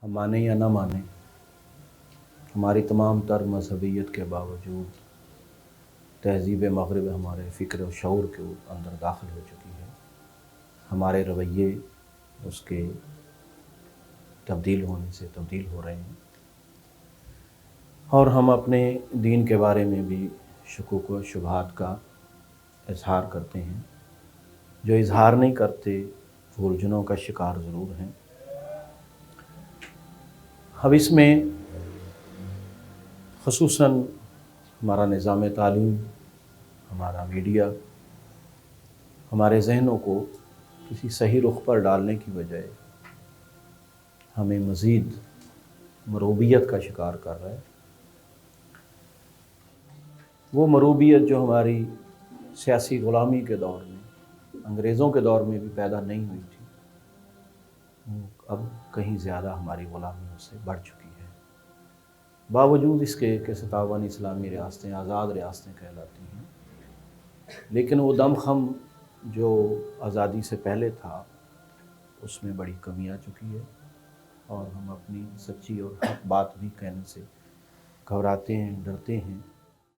ہم مانیں یا نہ مانیں، ہماری تمام تر مذہبیت کے باوجود تہذیب مغرب ہمارے فکر و شعور کے اندر داخل ہو چکی ہے۔ ہمارے رویے اس کے تبدیل ہونے سے تبدیل ہو رہے ہیں، اور ہم اپنے دین کے بارے میں بھی شکوک و شبہات کا اظہار کرتے ہیں۔ جو اظہار نہیں کرتے وہ الجھنوں کا شکار ضرور ہیں۔ اب اس میں خصوصاً ہمارا نظام تعلیم، ہمارا میڈیا ہمارے ذہنوں کو کسی صحیح رخ پر ڈالنے کی بجائے ہمیں مزید مروبیت کا شکار کر رہا ہے۔ وہ مروبیت جو ہماری سیاسی غلامی کے دور میں، انگریزوں کے دور میں بھی پیدا نہیں ہوئی تھی، وہ اب کہیں زیادہ ہماری غلامی اس سے بڑھ چکی ہے۔ باوجود اس کے کہ 57 اسلامی ریاستیں آزاد ریاستیں کہلاتی ہیں، لیکن وہ دم خم جو آزادی سے پہلے تھا اس میں بڑی کمی آ چکی ہے، اور ہم اپنی سچی اور حق بات بھی کہنے سے گھبراتے ہیں، ڈرتے ہیں۔